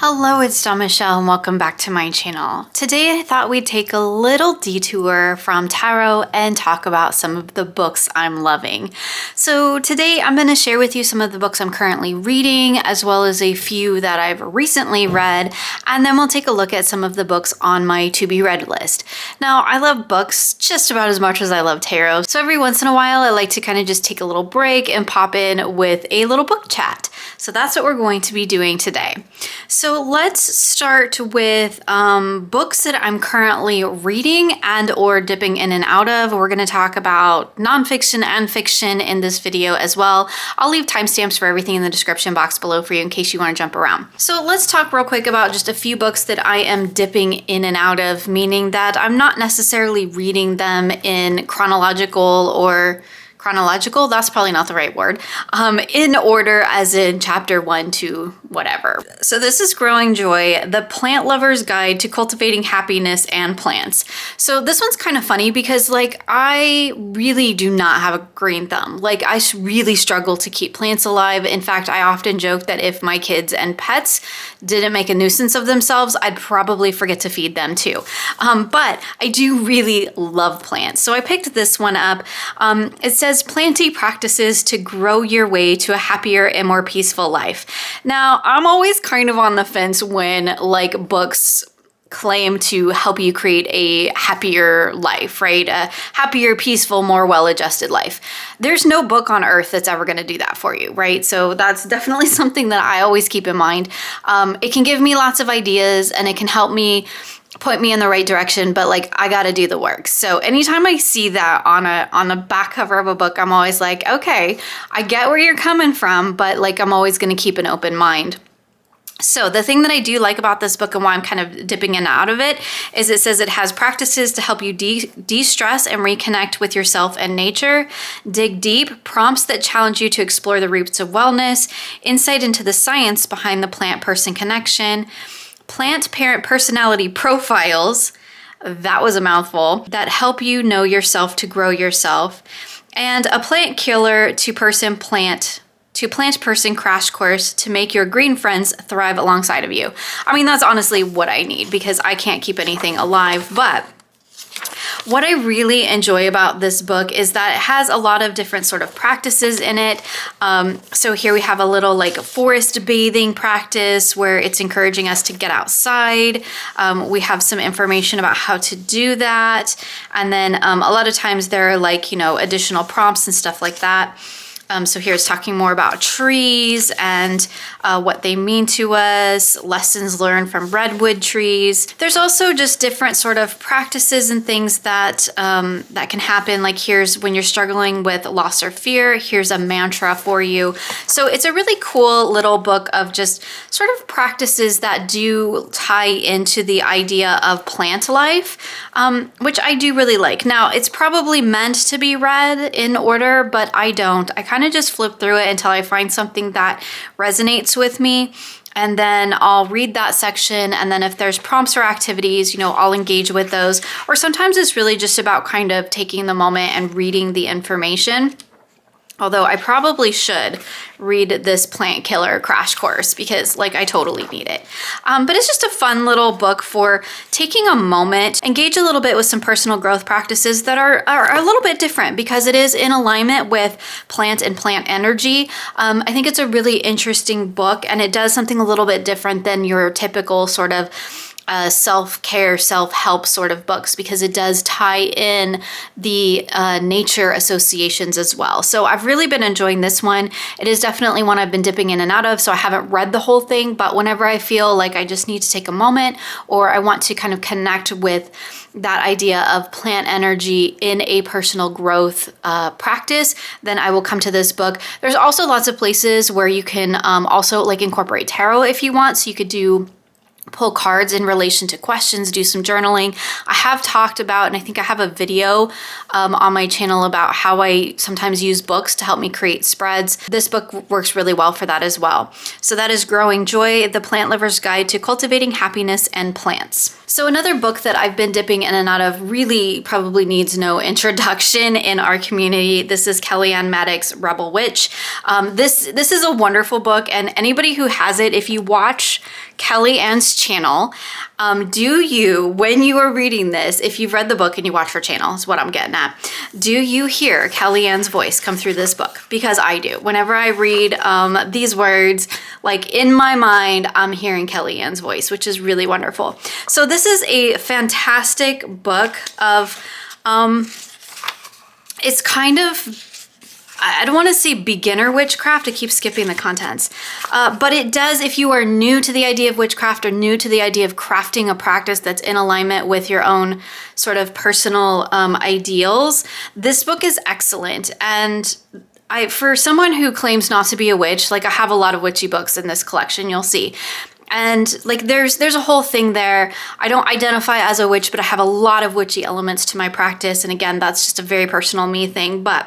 Hello, it's Dawn Michelle and welcome back to my channel. Today I thought we'd take a little detour from tarot and talk about some of the books I'm loving. So today I'm going to share with you some of the books I'm currently reading, as well as a few that I've recently read, and then we'll take a look at some of the books on my to-be-read list. Now, I love books just about as much as I love tarot, so every once in a while I like to kind of just take a little break and pop in with a little book chat. So that's what we're going to be doing today. So let's start with books that I'm currently reading and or dipping in and out of. We're going to talk about nonfiction and fiction in this video as well. I'll leave timestamps for everything in the description box below for you in case you want to jump around. So let's talk real quick about just a few books that I am dipping in and out of, meaning that I'm not necessarily reading them in chronological, that's probably not the right word, in order as in chapter 1 to whatever. So this is Growing Joy, The Plant Lover's Guide to Cultivating Happiness and Plants. So this one's kind of funny because I really do not have a green thumb. I really struggle to keep plants alive. In fact, I often joke that if my kids and pets didn't make a nuisance of themselves, I'd probably forget to feed them too. But I do really love plants. So I picked this one up. It says planty practices to grow your way to a happier and more peaceful life. Now, I'm always kind of on the fence when books claim to help you create a happier life, right? A happier, peaceful, more well-adjusted life. There's no book on earth that's ever going to do that for you, right? So that's definitely something that I always keep in mind. It can give me lots of ideas and it can help me point me in the right direction, but I gotta do the work. So anytime I see that on the back cover of a book, I'm always like, okay, I get where you're coming from, but I'm always gonna keep an open mind. So the thing that I do like about this book and why I'm kind of dipping in and out of it is it says it has practices to help you de-stress and reconnect with yourself and nature, dig deep, prompts that challenge you to explore the roots of wellness, insight into the science behind the plant-person connection, plant-parent personality profiles, that was a mouthful, that help you know yourself to grow yourself, and a plant killer to plant-person crash course to make your green friends thrive alongside of you. I mean, that's honestly what I need because I can't keep anything alive, but what I really enjoy about this book is that it has a lot of different sort of practices in it. So here we have a little forest bathing practice where it's encouraging us to get outside. We have some information about how to do that. And then a lot of times there are additional prompts and stuff like that. So here it's talking more about trees and what they mean to us, lessons learned from redwood trees. There's also just different sort of practices and things that that can happen. Here's when you're struggling with loss or fear, here's a mantra for you. So it's a really cool little book of just sort of practices that do tie into the idea of plant life, which I do really like. Now, it's probably meant to be read in order, but I don't. I kind of just flip through it until I find something that resonates with me, and then I'll read that section, and then if there's prompts or activities, I'll engage with those. Or sometimes it's really just about kind of taking the moment and reading the information. Although I probably should read this plant killer crash course because I totally need it. But it's just a fun little book for taking a moment, engage a little bit with some personal growth practices that are a little bit different because it is in alignment with plant and plant energy. I think it's a really interesting book and it does something a little bit different than your typical sort of self-care, self-help sort of books because it does tie in the nature associations as well. So I've really been enjoying this one. It is definitely one I've been dipping in and out of, so I haven't read the whole thing, but whenever I feel like I just need to take a moment or I want to kind of connect with that idea of plant energy in a personal growth practice, then I will come to this book. There's also lots of places where you can also incorporate tarot if you want, so you could do pull cards in relation to questions, do some journaling. I have talked about, and I think I have a video on my channel about how I sometimes use books to help me create spreads. This book works really well for that as well. So that is Growing Joy, The Plant Lover's Guide to Cultivating Happiness and Plants. So another book that I've been dipping in and out of really probably needs no introduction in our community. This is Kellyanne Maddox's Rebel Witch. This is a wonderful book, and anybody who has it, if you watch Kellyanne's channel, do you, when you are reading this, if you've read the book and you watch her channel, is what I'm getting at, do you hear Kellyanne's voice come through this book? Because I do. Whenever I read these words, like in my mind, I'm hearing Kellyanne's voice, which is really wonderful. So this is a fantastic book of, it's kind of, I don't want to say beginner witchcraft, I keep skipping the contents, but it does, if you are new to the idea of witchcraft or new to the idea of crafting a practice that's in alignment with your own sort of personal ideals, this book is excellent. And for someone who claims not to be a witch, like I have a lot of witchy books in this collection, you'll see. And like there's a whole thing there. I don't identify as a witch, but I have a lot of witchy elements to my practice. And again, that's just a very personal me thing, but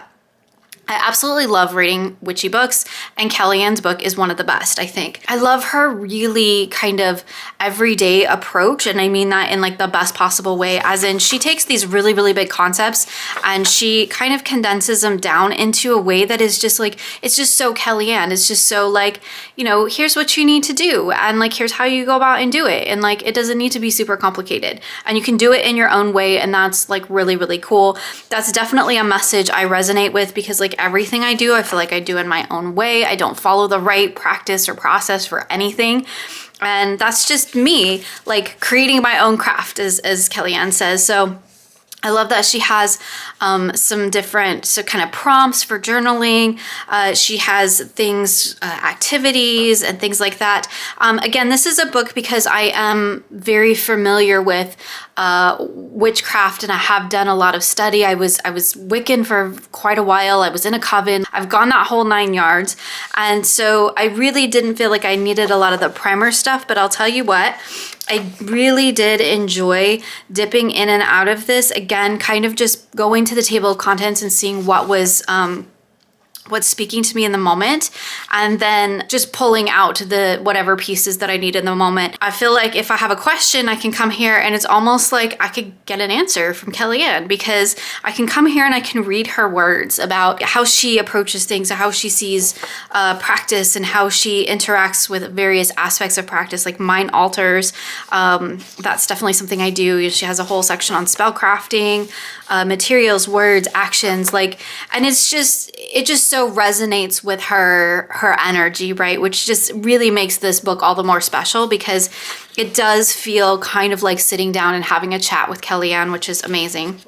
I absolutely love reading witchy books, and Kellyanne's book is one of the best, I think. I love her really kind of everyday approach, and I mean that in like the best possible way, as in she takes these really, really big concepts and she kind of condenses them down into a way that is just like, it's just so Kellyanne. It's just so like, you know, here's what you need to do, and like, here's how you go about and do it. And like, it doesn't need to be super complicated, and you can do it in your own way, and that's like really, really cool. That's definitely a message I resonate with, because like everything I do, I feel like I do in my own way. I don't follow the right practice or process for anything. And that's just me, like creating my own craft, as Kellyanne says. So I love that she has some different kind of prompts for journaling. She has things, activities and things like that. Again, this is a book because I am very familiar with witchcraft, and I have done a lot of study. I was Wiccan for quite a while. I was in a coven. I've gone that whole 9 yards. And so I really didn't feel like I needed a lot of the primer stuff, but I'll tell you what, I really did enjoy dipping in and out of this. Again, kind of just going to the table of contents and seeing what was what's speaking to me in the moment, and then just pulling out the whatever pieces that I need in the moment. I feel like if I have a question, I can come here and it's almost like I could get an answer from Kellyanne, because I can come here and I can read her words about how she approaches things, how she sees practice, and how she interacts with various aspects of practice, like mind altars. That's definitely something I do. She has a whole section on spell crafting, materials, words, actions, like, and it just so resonates with her energy, right? Which just really makes this book all the more special, because it does feel kind of like sitting down and having a chat with Kellyanne, which is amazing.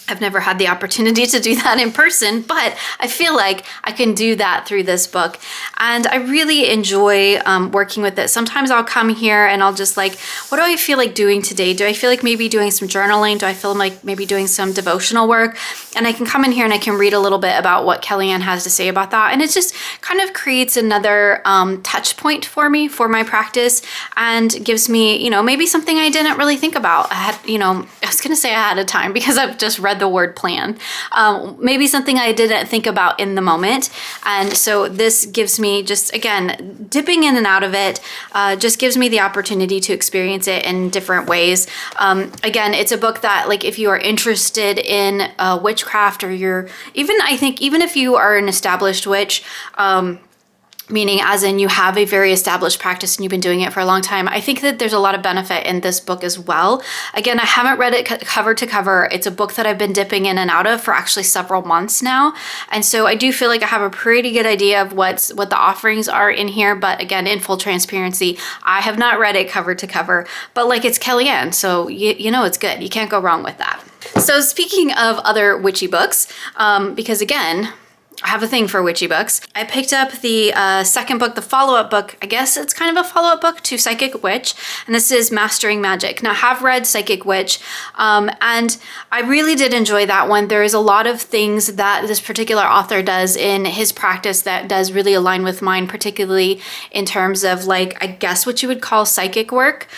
I've never had the opportunity to do that in person, but I feel like I can do that through this book. And I really enjoy working with it. Sometimes I'll come here and I'll just like, what do I feel like doing today? Do I feel like maybe doing some journaling? Do I feel like maybe doing some devotional work? And I can come in here and I can read a little bit about what Kellyanne has to say about that. And it just kind of creates another touch point for me, for my practice, and gives me, you know, maybe something I didn't really think about. I was going to say ahead of time because I've just read the word plan. Maybe something I didn't think about in the moment. And so this gives me, just again, dipping in and out of it, just gives me the opportunity to experience it in different ways. Again, it's a book that, like, if you are interested in witchcraft, or I think even if you are an established witch, meaning as in you have a very established practice and you've been doing it for a long time, I think that there's a lot of benefit in this book as well. Again, I haven't read it cover to cover. It's a book that I've been dipping in and out of for actually several months now. And so I do feel like I have a pretty good idea of what the offerings are in here. But again, in full transparency, I have not read it cover to cover, but like, it's Kellyanne, so you know it's good. You can't go wrong with that. So speaking of other witchy books, because again, I have a thing for witchy books. I picked up the second book, the follow-up book. I guess it's kind of a follow-up book to Psychic Witch, and this is Mastering Magic. Now, I have read Psychic Witch, and I really did enjoy that one. There is a lot of things that this particular author does in his practice that does really align with mine, particularly in terms of, like, I guess what you would call psychic work.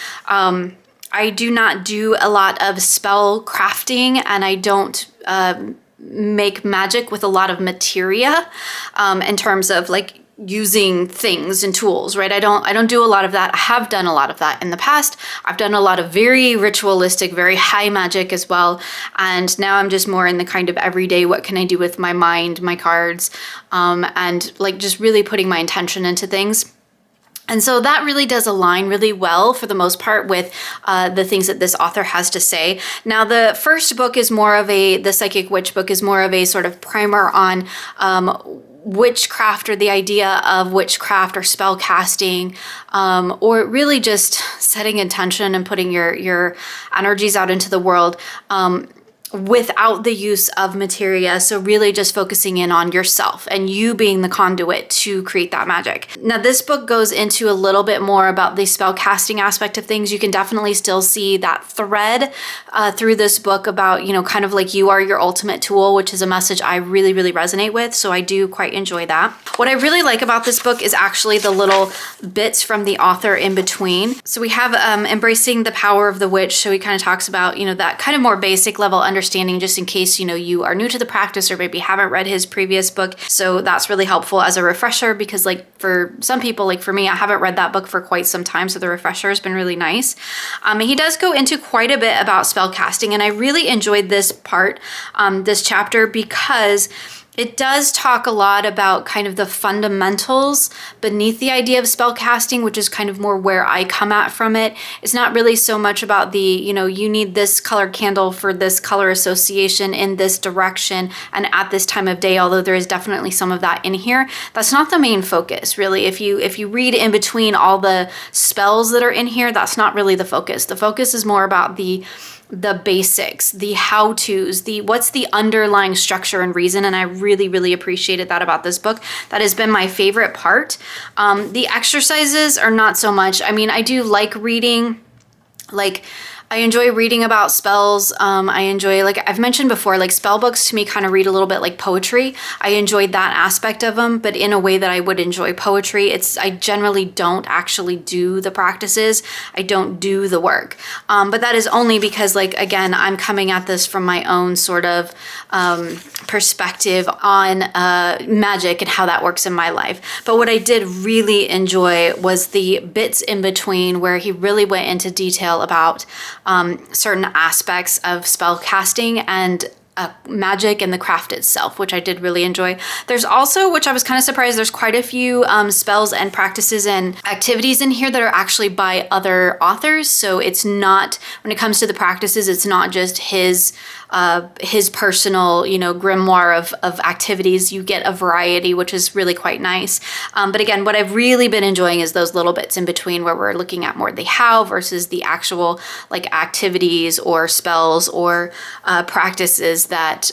I do not do a lot of spell crafting, and I don't make magic with a lot of materia in terms of like using things and tools, right? I don't do a lot of that. I have done a lot of that in the past. I've done a lot of very ritualistic, very high magic as well. And now I'm just more in the kind of everyday, what can I do with my mind, my cards, and like just really putting my intention into things. And so that really does align really well for the most part with the things that this author has to say. Now, the first book is more of the Psychic Witch book is more of a sort of primer on witchcraft, or the idea of witchcraft or spell casting, or really just setting intention and putting your energies out into the world. Without the use of materia. So really just focusing in on yourself and you being the conduit to create that magic. Now, this book goes into a little bit more about the spell casting aspect of things. You can definitely still see that thread through this book about, you know, kind of like you are your ultimate tool, which is a message I really, really resonate with. So I do quite enjoy that. What I really like about this book is actually the little bits from the author in between. So we have Embracing the Power of the Witch. So he kind of talks about, you know, that kind of more basic level understanding, just in case, you know, you are new to the practice or maybe haven't read his previous book. So that's really helpful as a refresher, because like for some people, like for me, I haven't read that book for quite some time. So the refresher has been really nice. He does go into quite a bit about spell casting, and I really enjoyed this part, this chapter, because it does talk a lot about kind of the fundamentals beneath the idea of spell casting, which is kind of more where I come at from it. It's not really so much about the, you know, you need this color candle for this color association in this direction and at this time of day, although there is definitely some of that in here. That's not the main focus, really. If you read in between all the spells that are in here, that's not really the focus. The focus is more about the basics, the how-tos, what's the underlying structure and reason. And I really, really appreciated that about this book. That has been my favorite part. The exercises are not so much. I mean, I do like reading, like, I enjoy reading about spells. I enjoy, like I've mentioned before, like spell books to me kind of read a little bit like poetry. I enjoyed that aspect of them, but in a way that I would enjoy poetry. I generally don't actually do the practices. I don't do the work. But that is only because, like, again, I'm coming at this from my own sort of perspective on magic and how that works in my life. But what I did really enjoy was the bits in between where he really went into detail about certain aspects of spell casting and magic and the craft itself, which I did really enjoy. There's also, which I was kind of surprised, there's quite a few spells and practices and activities in here that are actually by other authors. So it's not, when it comes to the practices, it's not just his personal, you know, grimoire of activities. You get a variety, which is really quite nice. But again, what I've really been enjoying is those little bits in between where we're looking at more the how versus the actual like activities or spells or practices that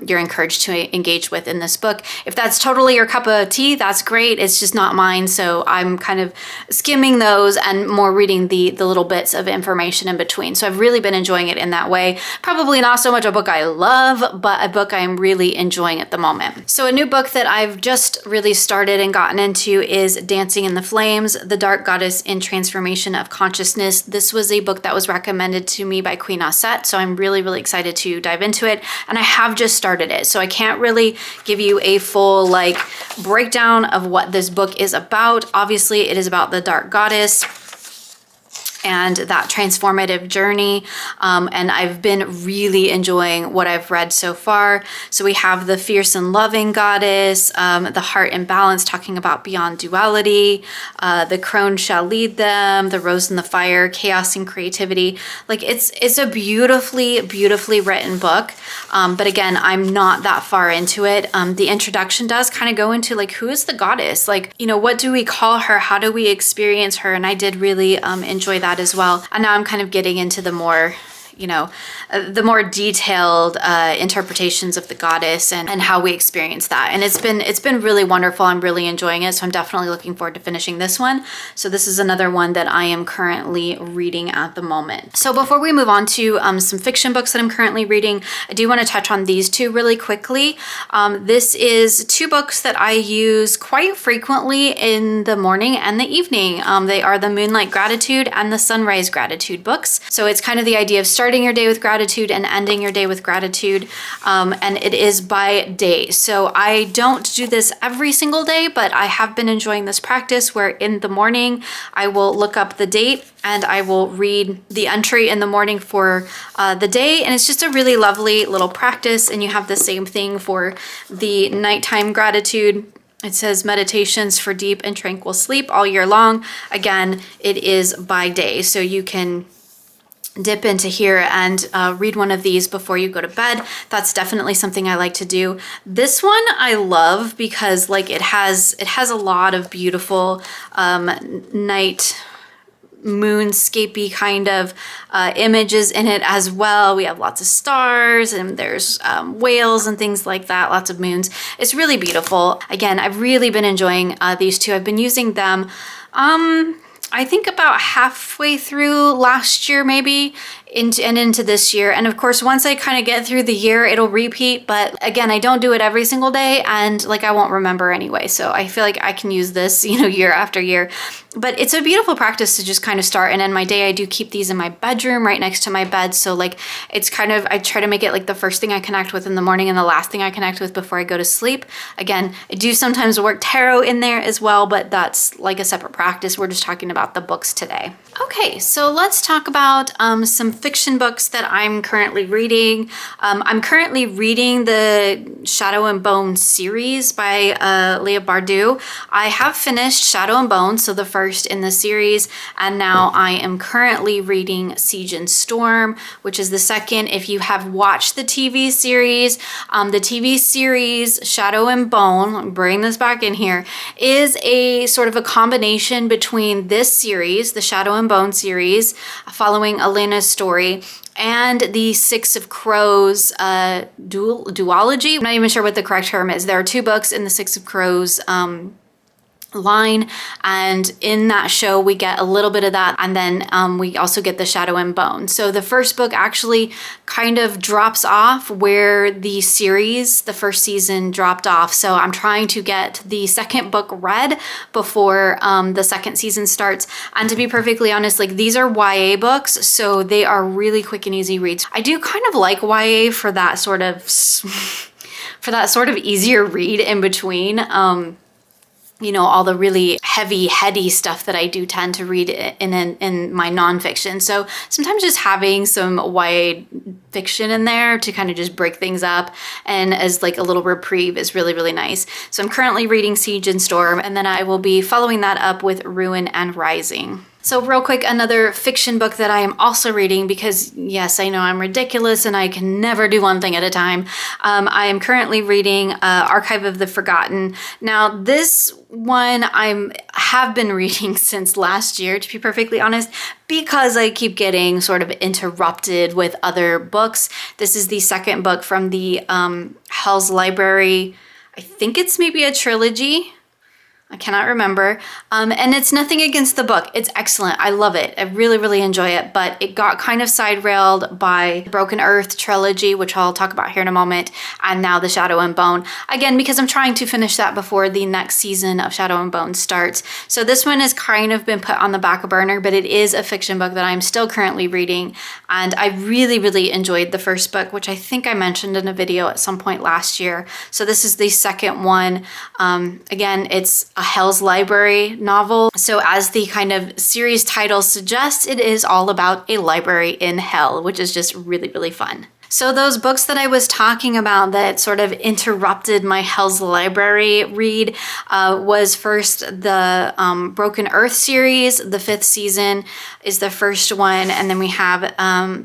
you're encouraged to engage with in this book. If that's totally your cup of tea, that's great. It's just not mine. So I'm kind of skimming those and more reading the little bits of information in between. So I've really been enjoying it in that way. Probably not so much a book I love, but a book I'm really enjoying at the moment. So a new book that I've just really started and gotten into is Dancing in the Flames, The Dark Goddess in Transformation of Consciousness. This was a book that was recommended to me by Queen Osset, so I'm really, really excited to dive into it. And I have just started it, so I can't really give you a full like breakdown of what this book is about. Obviously, it is about the Dark Goddess and that transformative journey. And I've been really enjoying what I've read so far. So we have the Fierce and Loving Goddess, the Heart and Balance, talking about beyond duality, the Crone Shall Lead Them, the Rose and the Fire, Chaos and Creativity. Like it's a beautifully, beautifully written book. But again, I'm not that far into it. The introduction does kind of go into like, who is the goddess? Like, you know, what do we call her? How do we experience her? And I did really enjoy that as well. And now I'm kind of getting into the more, you know, the more detailed interpretations of the goddess and how we experience that. And it's been really wonderful. I'm really enjoying it. So I'm definitely looking forward to finishing this one. So this is another one that I am currently reading at the moment. So before we move on to some fiction books that I'm currently reading, I do want to touch on these two really quickly. This is two books that I use quite frequently in the morning and the evening. They are the Moonlight Gratitude and the Sunrise Gratitude books. So it's kind of the idea of starting your day with gratitude and ending your day with gratitude. And it is by day. So I don't do this every single day, but I have been enjoying this practice where in the morning I will look up the date and I will read the entry in the morning for the day. And it's just a really lovely little practice. And you have the same thing for the nighttime gratitude. It says meditations for deep and tranquil sleep all year long. Again, it is by day. So you can dip into here and read one of these before you go to bed. That's definitely something I like to do. This one I love because like it has a lot of beautiful night moonscapey kind of images in it as well. We have lots of stars and there's whales and things like that, lots of moons. It's really beautiful. Again, I've really been enjoying these two. I've been using them I think about halfway through last year maybe into this year. And of course, once I kind of get through the year, it'll repeat. But again, I don't do it every single day and like I won't remember anyway. So I feel like I can use this, you know, year after year. But it's a beautiful practice to just kind of start and end my day. I do keep these in my bedroom right next to my bed. So like it's kind of, I try to make it like the first thing I connect with in the morning and the last thing I connect with before I go to sleep. Again, I do sometimes work tarot in there as well, but that's like a separate practice. We're just talking about the books today. Okay, so let's talk about some fiction books that I'm currently reading. I'm currently reading the Shadow and Bone series by Leah Bardou. I have finished Shadow and Bone, so the first in the series, and now I am currently reading Siege and Storm, which is the second. If you have watched the TV series Shadow and Bone, I'm bringing this back in here, is a sort of a combination between this series, the Shadow and Bone series, following Elena's story, and the Six of Crows duology. I'm not even sure what the correct term is. There are two books in the Six of Crows line, and in that show we get a little bit of that, and then we also get the Shadow and Bone. So the first book actually kind of drops off where the series, the first season, dropped off. So I'm trying to get the second book read before the second season starts. And to be perfectly honest, like these are YA books, so they are really quick and easy reads. I do kind of like YA for that sort of easier read in between. You know, all the really heavy, heady stuff that I do tend to read in my nonfiction. So sometimes just having some YA fiction in there to kind of just break things up and as like a little reprieve is really, really nice. So I'm currently reading Siege and Storm, and then I will be following that up with Ruin and Rising. So real quick, another fiction book that I am also reading, because yes, I know I'm ridiculous and I can never do one thing at a time. I am currently reading Archive of the Forgotten. Now this one I have been reading since last year, to be perfectly honest, because I keep getting sort of interrupted with other books. This is the second book from the Hell's Library. I think it's maybe a trilogy. I cannot remember. And it's nothing against the book. It's excellent. I love it. I really, really enjoy it. But it got kind of side-railed by Broken Earth trilogy, which I'll talk about here in a moment, and now the Shadow and Bone. Again, because I'm trying to finish that before the next season of Shadow and Bone starts. So this one has kind of been put on the back burner, but it is a fiction book that I'm still currently reading. And I really, really enjoyed the first book, which I think I mentioned in a video at some point last year. So this is the second one. Again, it's a Hell's Library novel. So as the kind of series title suggests, it is all about a library in hell, which is just really, really fun. So those books that I was talking about that sort of interrupted my Hell's Library read was first the Broken Earth series. The 5th season is the first one. And then we have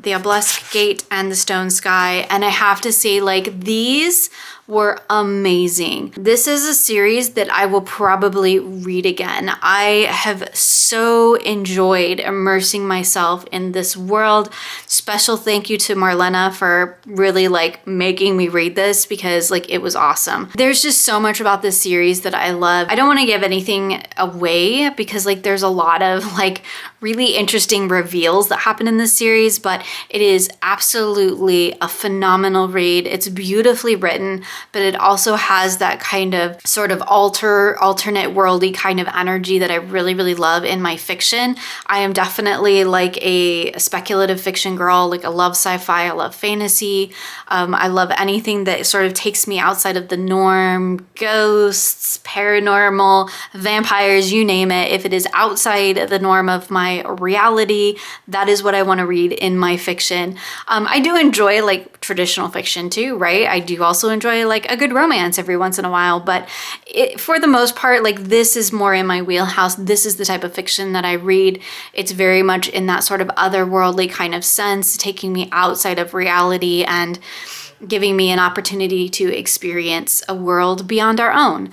the Obelisk Gate and the Stone Sky. And I have to say, like, these were amazing. This is a series that I will probably read again. I have so enjoyed immersing myself in this world. Special thank you to Marlena for really like making me read this, because like it was awesome. There's just so much about this series that I love. I don't want to give anything away because like there's a lot of like really interesting reveals that happen in this series, but it is absolutely a phenomenal read. It's beautifully written, but it also has that kind of sort of alternate worldy kind of energy that I really, really love in my fiction. I am definitely like a speculative fiction girl. Like I love sci-fi, I love fantasy. I love anything that sort of takes me outside of the norm, ghosts, paranormal, vampires, you name it. If it is outside the norm of my reality, that is what I want to read in my fiction. I do enjoy like traditional fiction too, right? I do also enjoy like a good romance every once in a while, but for the most part, like this is more in my wheelhouse. This is the type of fiction that I read. It's very much in that sort of otherworldly kind of sense, taking me outside of reality and giving me an opportunity to experience a world beyond our own.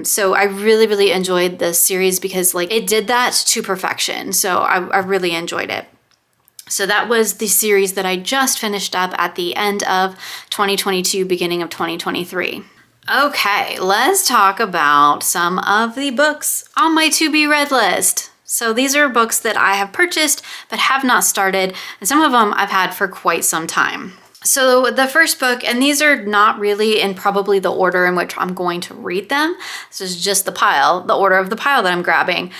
So I really, really enjoyed this series because like it did that to perfection. So I really enjoyed it. So that was the series that I just finished up at the end of 2022, beginning of 2023. Okay, let's talk about some of the books on my to-be read list. So these are books that I have purchased but have not started, and some of them I've had for quite some time. So the first book, and these are not really in probably the order in which I'm going to read them. This is just the order of the pile that I'm grabbing.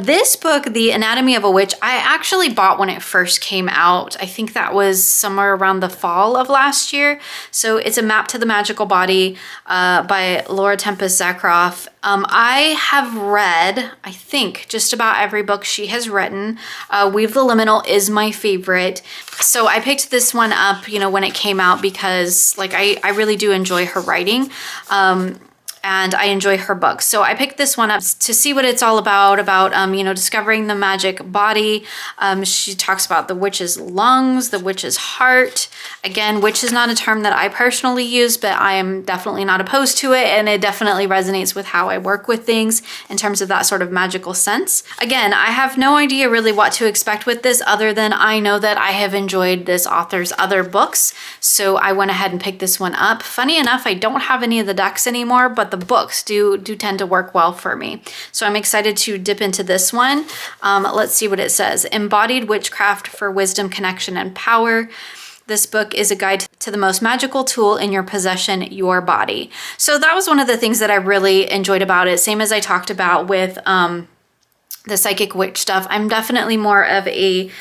This book, The Anatomy of a Witch, I actually bought when it first came out. I think that was somewhere around the fall of last year. So it's A Map to the Magical Body by Laura Tempest Zakroff. I have read, I think, just about every book she has written. Weave the Liminal is my favorite. So I picked this one up, when it came out because like I really do enjoy her writing. And I enjoy her books. So I picked this one up to see what it's all about, discovering the magic body. She talks about the witch's lungs, the witch's heart. Again, witch is not a term that I personally use, but I am definitely not opposed to it. And it definitely resonates with how I work with things in terms of that sort of magical sense. Again, I have no idea really what to expect with this other than I know that I have enjoyed this author's other books. So I went ahead and picked this one up. Funny enough, I don't have any of the decks anymore, but the books do tend to work well for me. So I'm excited to dip into this one. Let's see what it says. Embodied Witchcraft for Wisdom, Connection, and Power. This book is a guide to the most magical tool in your possession, your body. So that was one of the things that I really enjoyed about it. Same as I talked about with the psychic witch stuff. I'm definitely more of a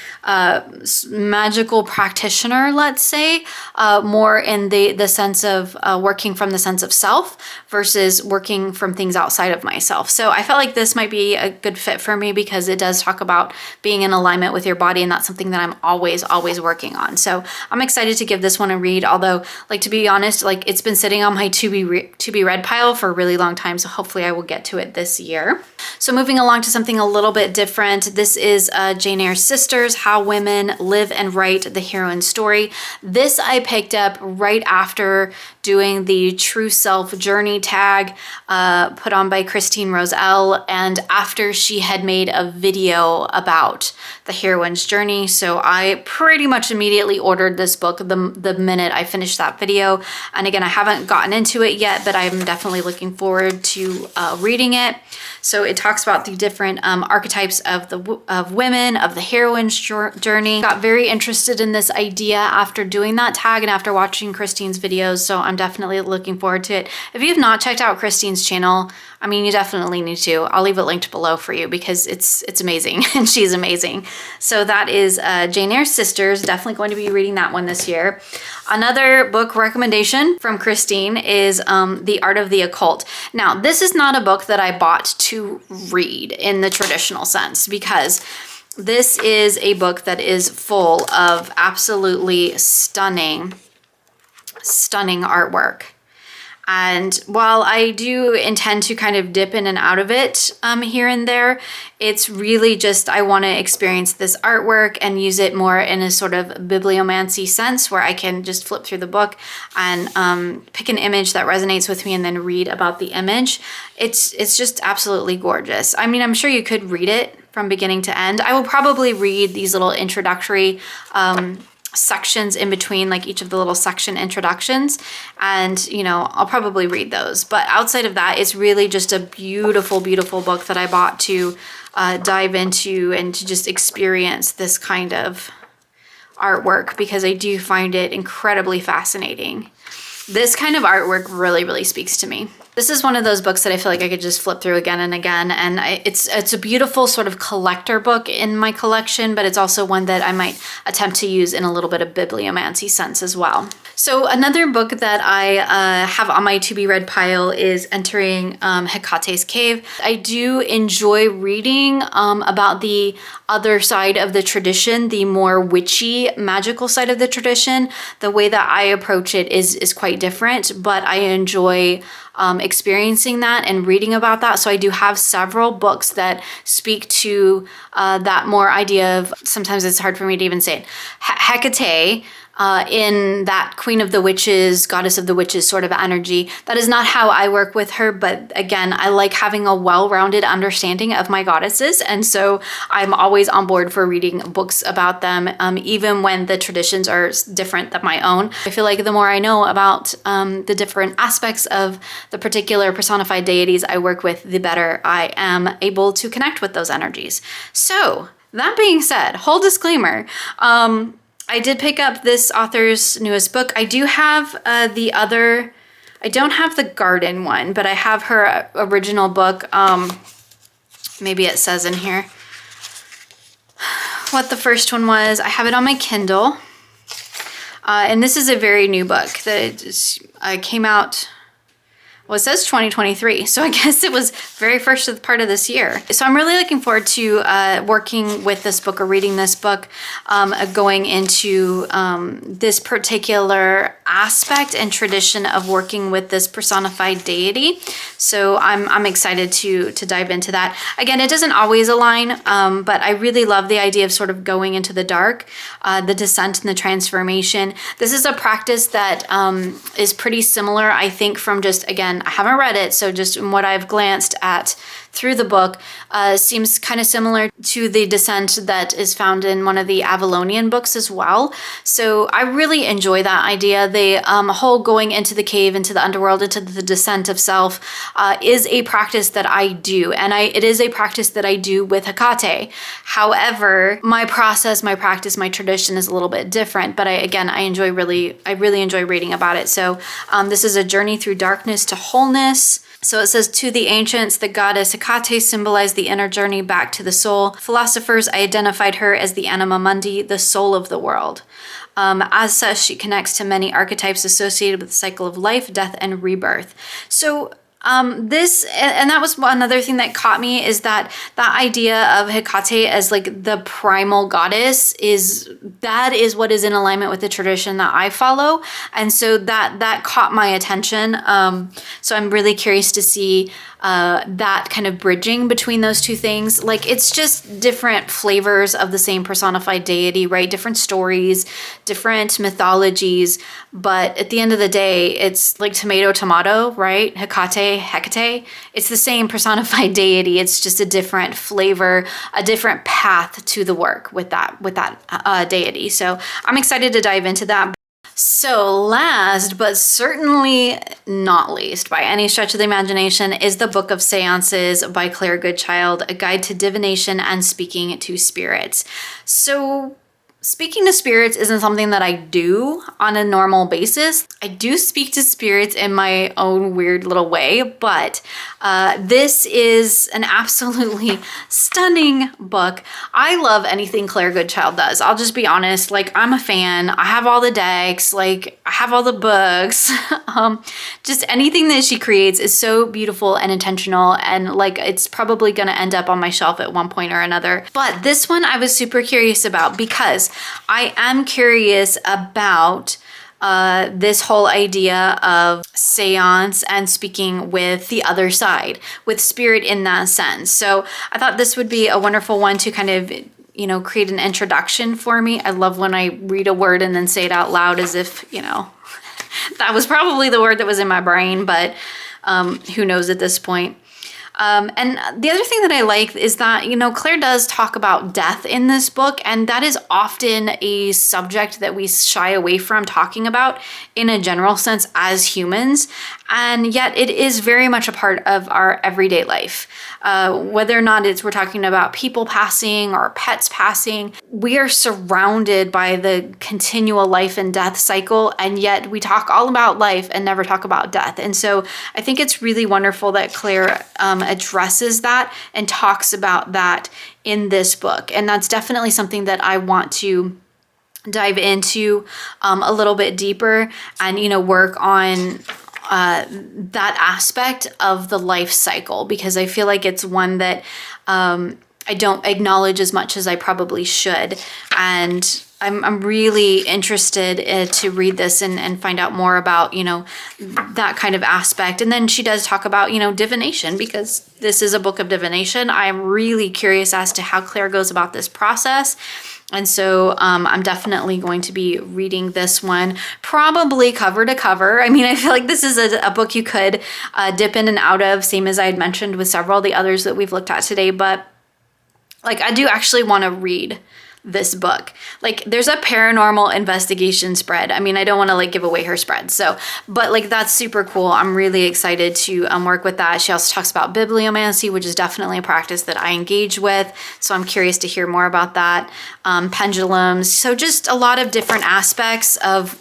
magical practitioner, let's say, more in the sense of working from the sense of self versus working from things outside of myself. So I felt like this might be a good fit for me because it does talk about being in alignment with your body, and that's something that I'm always working on. So I'm excited to give this one a read, although like to be honest, like it's been sitting on my to be read pile for a really long time, so hopefully I will get to it this year. So moving along to something a little bit different. This is Jane Eyre's Sisters, How Women Live and Write the Heroine Story. This I picked up right after doing the True Self Journey tag put on by Christine Roselle, and after she had made a video about the heroine's journey. So I pretty much immediately ordered this book the minute I finished that video. And again, I haven't gotten into it yet, but I'm definitely looking forward to reading it. So it talks about the different archetypes of women, of the heroine's journey. Got very interested in this idea after doing that tag and after watching Christine's videos, so I'm definitely looking forward to it. If you have not checked out Christine's channel, I mean, you definitely need to. I'll leave it linked below for you because it's amazing and she's amazing. So that is Jane Eyre's Sisters. Definitely going to be reading that one this year. Another book recommendation from Christine is The Art of the Occult. Now, this is not a book that I bought to read in the traditional sense because this is a book that is full of absolutely stunning artwork. And while I do intend to kind of dip in and out of it here and there, it's really just I want to experience this artwork and use it more in a sort of bibliomancy sense where I can just flip through the book and pick an image that resonates with me and then read about the image. It's just absolutely gorgeous. I mean, I'm sure you could read it from beginning to end. I will probably read these little introductory sections in between, like each of the little section introductions, and you know, I'll probably read those. But outside of that, it's really just a beautiful, beautiful book that I bought to dive into and to just experience this kind of artwork, because I do find it incredibly fascinating. This kind of artwork really, really speaks to me. This is one of those books that I feel like I could just flip through again and again, and it's a beautiful sort of collector book in my collection, but it's also one that I might attempt to use in a little bit of bibliomancy sense as well. So another book that I have on my to-be-read pile is Entering Hecate's Cave. I do enjoy reading about the other side of the tradition, the more witchy, magical side of the tradition. The way that I approach it is quite different, but I enjoy experiencing that and reading about that. So I do have several books that speak to that more idea of, sometimes it's hard for me to even say it, Hecate, in that Queen of the Witches, Goddess of the Witches sort of energy. That is not how I work with her, but again, I like having a well-rounded understanding of my goddesses, and so I'm always on board for reading books about them, even when the traditions are different than my own. I feel like the more I know about the different aspects of the particular personified deities I work with, the better I am able to connect with those energies. So, that being said, whole disclaimer, I did pick up this author's newest book. I do have the other, I don't have the garden one, but I have her original book. Maybe it says in here what the first one was. I have it on my Kindle. And this is a very new book that came out, well, it says 2023, so I guess it was very first part of this year. So I'm really looking forward to working with this book or reading this book, going into this particular aspect and tradition of working with this personified deity. So I'm excited to dive into that. Again, it doesn't always align, but I really love the idea of sort of going into the dark, the descent and the transformation. This is a practice that is pretty similar, I think, from just, again, I haven't read it, so just in what I've glanced at through the book, seems kind of similar to the descent that is found in one of the Avalonian books as well. So I really enjoy that idea. The whole going into the cave, into the underworld, into the descent of self is a practice that I do, and it is a practice that I do with Hecate. However, my process, my practice, my tradition is a little bit different, but I really enjoy reading about it. So this is a journey through darkness to wholeness. So it says, to the ancients, the goddess Hecate symbolized the inner journey back to the soul. Philosophers identified her as the anima mundi, the soul of the world. As such, she connects to many archetypes associated with the cycle of life, death, and rebirth. So this, and that was another thing that caught me, is that idea of Hecate as like the primal goddess is what is in alignment with the tradition that I follow. And so that caught my attention. So I'm really curious to see that kind of bridging between those two things. Like, it's just different flavors of the same personified deity, right? Different stories, different mythologies, but at the end of the day, it's like tomato, right? Hecate, it's the same personified deity. It's just a different flavor, a different path to the work with that deity. So I'm excited to dive into that. So last, but certainly not least by any stretch of the imagination, is the Book of Seances by Claire Goodchild, A Guide to Divination and Speaking to Spirits. So speaking to spirits isn't something that I do on a normal basis. I do speak to spirits in my own weird little way, but this is an absolutely stunning book. I love anything Claire Goodchild does. I'll just be honest, like, I'm a fan. I have all the decks, like, I have all the books. Just anything that she creates is so beautiful and intentional, and like, it's probably gonna end up on my shelf at one point or another. But this one I was super curious about, because I am curious about this whole idea of seance and speaking with the other side, with spirit in that sense. So I thought this would be a wonderful one to kind of, you know, create an introduction for me. I love when I read a word and then say it out loud as if, you know, that was probably the word that was in my brain, but who knows at this point. And the other thing that I like is that, you know, Claire does talk about death in this book, and that is often a subject that we shy away from talking about in a general sense as humans, and yet it is very much a part of our everyday life. Whether or not we're talking about people passing or pets passing, we are surrounded by the continual life and death cycle, and yet we talk all about life and never talk about death. And so I think it's really wonderful that Claire addresses that and talks about that in this book. And that's definitely something that I want to dive into a little bit deeper and, you know, work on that aspect of the life cycle, because I feel like it's one that I don't acknowledge as much as I probably should. And I'm really interested to read this and find out more about, you know, that kind of aspect. And then she does talk about, you know, divination, because this is a book of divination. I'm really curious as to how Claire goes about this process. And so I'm definitely going to be reading this one, probably cover to cover. I mean, I feel like this is a book you could dip in and out of, same as I had mentioned with several of the others that we've looked at today. But like, I do actually want to read this book. Like, there's a paranormal investigation spread. I mean, I don't want to like give away her spread. So, but like, that's super cool. I'm really excited to work with that. She also talks about bibliomancy, which is definitely a practice that I engage with. So I'm curious to hear more about that. Pendulums. So just a lot of different aspects of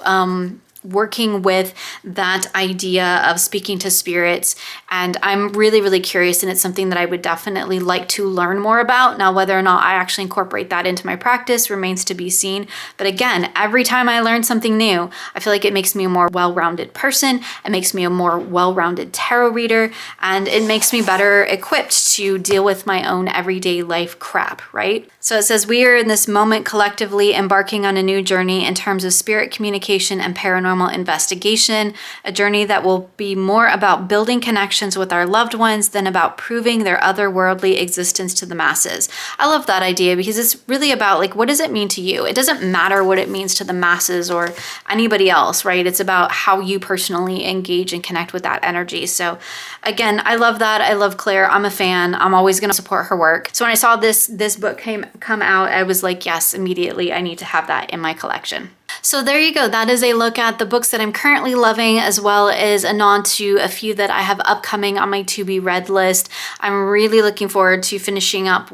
working with that idea of speaking to spirits. And I'm really, really curious, and it's something that I would definitely like to learn more about. Now, whether or not I actually incorporate that into my practice remains to be seen. But again, every time I learn something new, I feel like it makes me a more well-rounded person. It makes me a more well-rounded tarot reader, and it makes me better equipped to deal with my own everyday life crap, right? So it says, we are in this moment collectively embarking on a new journey in terms of spirit communication and paranormal investigation, a journey that will be more about building connections with our loved ones than about proving their otherworldly existence to the masses. I love that idea, because it's really about like, what does it mean to you? It doesn't matter what it means to the masses or anybody else, right? It's about how you personally engage and connect with that energy. So again, I love that. I love Claire. I'm a fan. I'm always going to support her work. So when I saw this book come out, I was like, yes, immediately I need to have that in my collection. So there you go. That is a look at the books that I'm currently loving, as well as a nod to a few that I have upcoming on my to be read list. I'm really looking forward to finishing up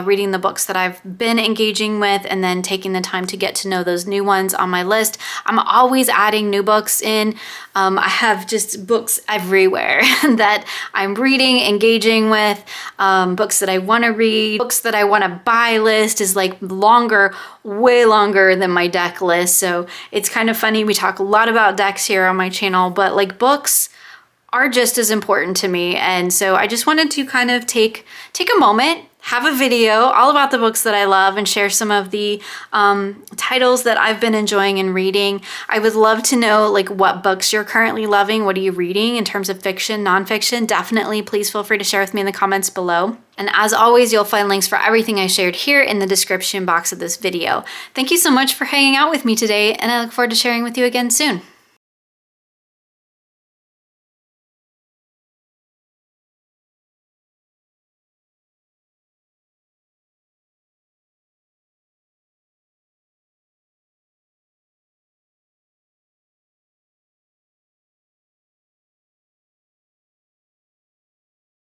reading the books that I've been engaging with, and then taking the time to get to know those new ones on my list. I'm always adding new books in. I have just books everywhere that I'm reading, engaging with, books that I want to read, books that I want to buy list is like longer, way longer than my deck list. So it's kind of funny. We talk a lot about decks here on my channel, but like books are just as important to me. And so I just wanted to kind of take a moment, have a video all about the books that I love, and share some of the titles that I've been enjoying and reading. I would love to know like what books you're currently loving. What are you reading in terms of fiction, nonfiction? Definitely, please feel free to share with me in the comments below. And as always, you'll find links for everything I shared here in the description box of this video. Thank you so much for hanging out with me today, and I look forward to sharing with you again soon.